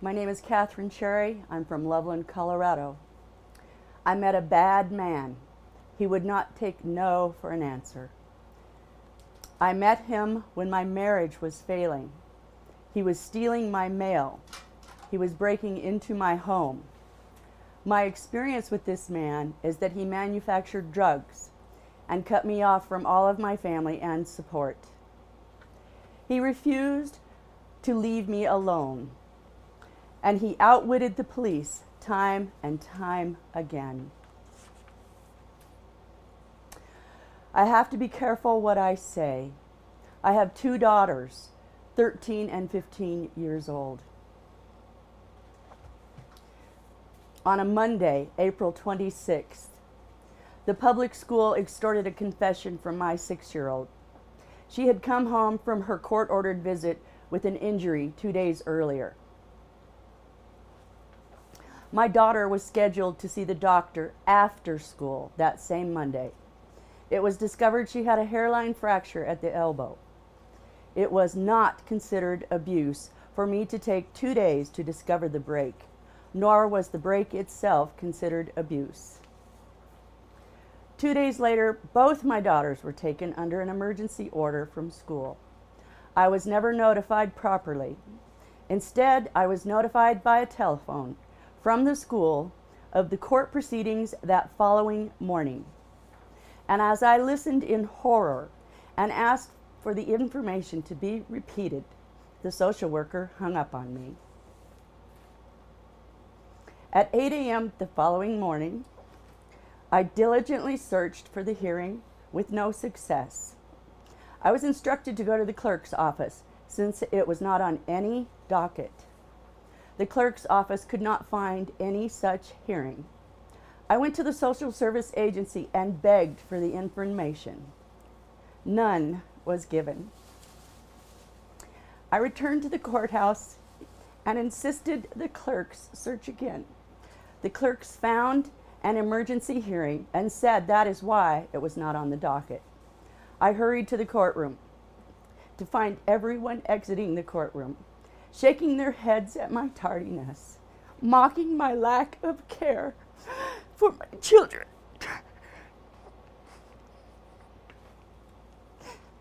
My name is Katherine Cherry. I'm from Loveland, Colorado. I met a bad man. He would not take no for an answer. I met him when my marriage was failing. He was stealing my mail. He was breaking into my home. My experience with this man is that he manufactured drugs and cut me off from all of my family and support. He refused to leave me alone, and he outwitted the police time and time again. I have to be careful what I say. I have 2 daughters, 13 and 15 years old. On a Monday, April 26th, the public school extorted a confession from my 6-year-old. She had come home from her court-ordered visit with an injury 2 days earlier. My daughter was scheduled to see the doctor after school that same Monday. It was discovered she had a hairline fracture at the elbow. It was not considered abuse for me to take 2 days to discover the break, nor was the break itself considered abuse. 2 days later, both my daughters were taken under an emergency order from school. I was never notified properly. Instead, I was notified by a telephone from the school of the court proceedings that following morning. And as I listened in horror and asked for the information to be repeated, the social worker hung up on me. At 8 a.m. the following morning, I diligently searched for the hearing with no success. I was instructed to go to the clerk's office since it was not on any docket. The clerk's office could not find any such hearing. I went to the social service agency and begged for the information. None was given. I returned to the courthouse and insisted the clerks search again. The clerks found an emergency hearing and said that is why it was not on the docket. I hurried to the courtroom to find everyone exiting the courtroom, shaking their heads at my tardiness, mocking my lack of care for my children.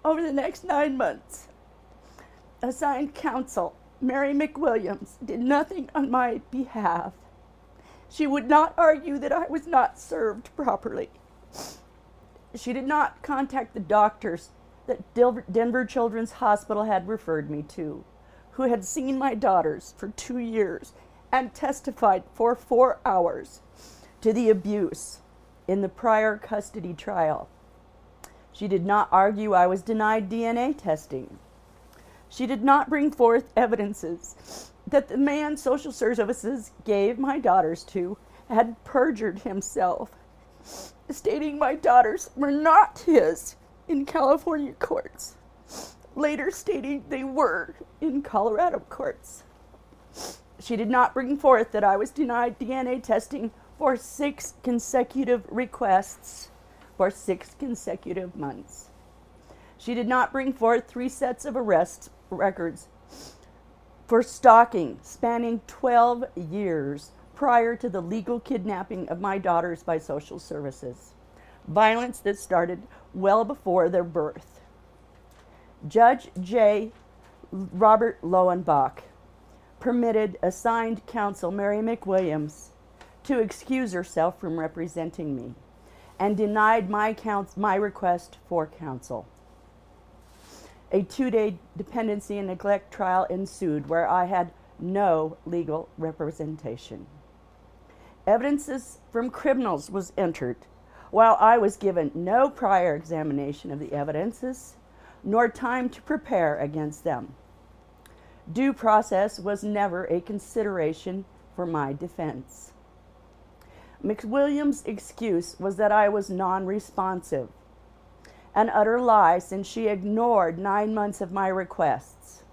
Over the next 9 months, assigned counsel Mary McWilliams did nothing on my behalf. She would not argue that I was not served properly. She did not contact the doctors that Denver Children's Hospital had referred me to, who had seen my daughters for 2 years and testified for 4 hours to the abuse in the prior custody trial. She did not argue I was denied DNA testing. She did not bring forth evidences that the man social services gave my daughters to had perjured himself, stating my daughters were not his in California courts, later stating they were in Colorado courts. She did not bring forth that I was denied DNA testing for 6 consecutive requests for 6 consecutive months. She did not bring forth 3 sets of arrest records for stalking spanning 12 years prior to the legal kidnapping of my daughters by social services, violence that started well before their birth. Judge J. Robert Lowenbach permitted assigned counsel Mary McWilliams to excuse herself from representing me and denied my request for counsel. A 2-day dependency and neglect trial ensued where I had no legal representation. Evidences from criminals was entered, while I was given no prior examination of the evidences, nor time to prepare against them. Due process was never a consideration for my defense. McWilliams' excuse was that I was non-responsive, an utter lie since she ignored 9 months of my requests,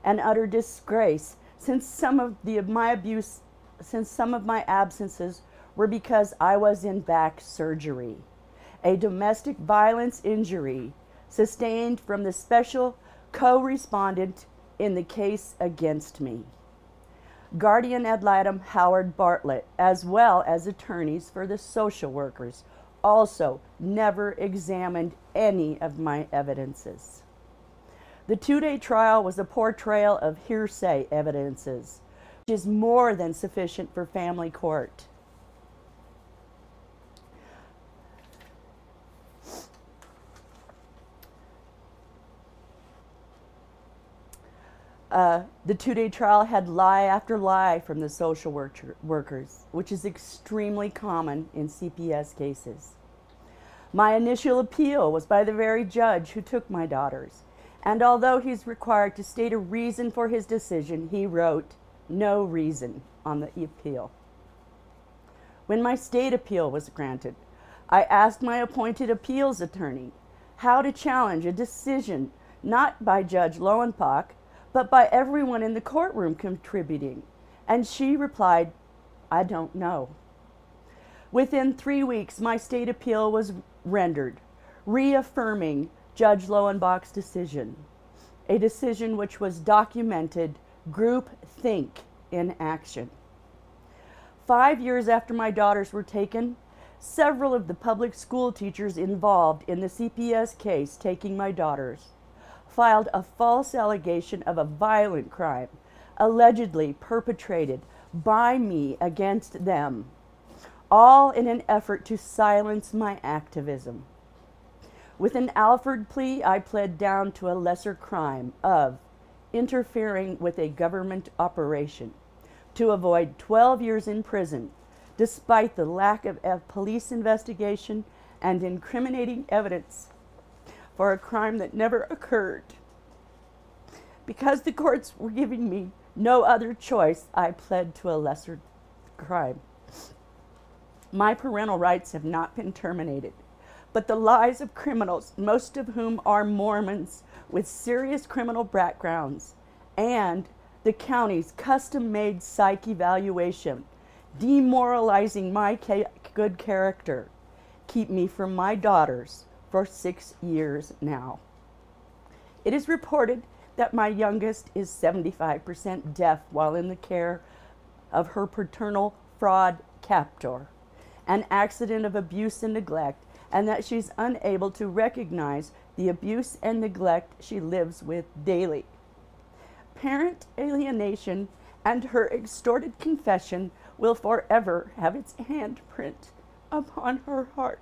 an utter disgrace since some of my absences were because I was in back surgery, a domestic violence injury sustained from the special co-respondent in the case against me. Guardian ad litem Howard Bartlett, as well as attorneys for the social workers, also never examined any of my evidences. The 2-day trial was a portrayal of hearsay evidences, which is more than sufficient for family court. The 2-day trial had lie after lie from the social workers, which is extremely common in CPS cases. My initial appeal was by the very judge who took my daughters, and although he's required to state a reason for his decision, he wrote no reason on the appeal. When my state appeal was granted, I asked my appointed appeals attorney how to challenge a decision not by Judge Lowenbach, but by everyone in the courtroom contributing, and she replied, I don't know. Within 3 weeks, my state appeal was rendered, reaffirming Judge Lowenbach's decision, a decision which was documented groupthink in action. 5 years after my daughters were taken, several of the public school teachers involved in the CPS case taking my daughters filed a false allegation of a violent crime allegedly perpetrated by me against them, all in an effort to silence my activism. With an Alford plea, I pled down to a lesser crime of interfering with a government operation to avoid 12 years in prison, despite the lack of police investigation and incriminating evidence for a crime that never occurred. Because the courts were giving me no other choice, I pled to a lesser crime. My parental rights have not been terminated, but the lives of criminals, most of whom are Mormons with serious criminal backgrounds, and the county's custom-made psych evaluation, demoralizing my good character, keep me from my daughters for 6 years now. It is reported that my youngest is 75% deaf while in the care of her paternal fraud captor, an accident of abuse and neglect, and that she's unable to recognize the abuse and neglect she lives with daily. Parent alienation and her extorted confession will forever have its handprint upon her heart.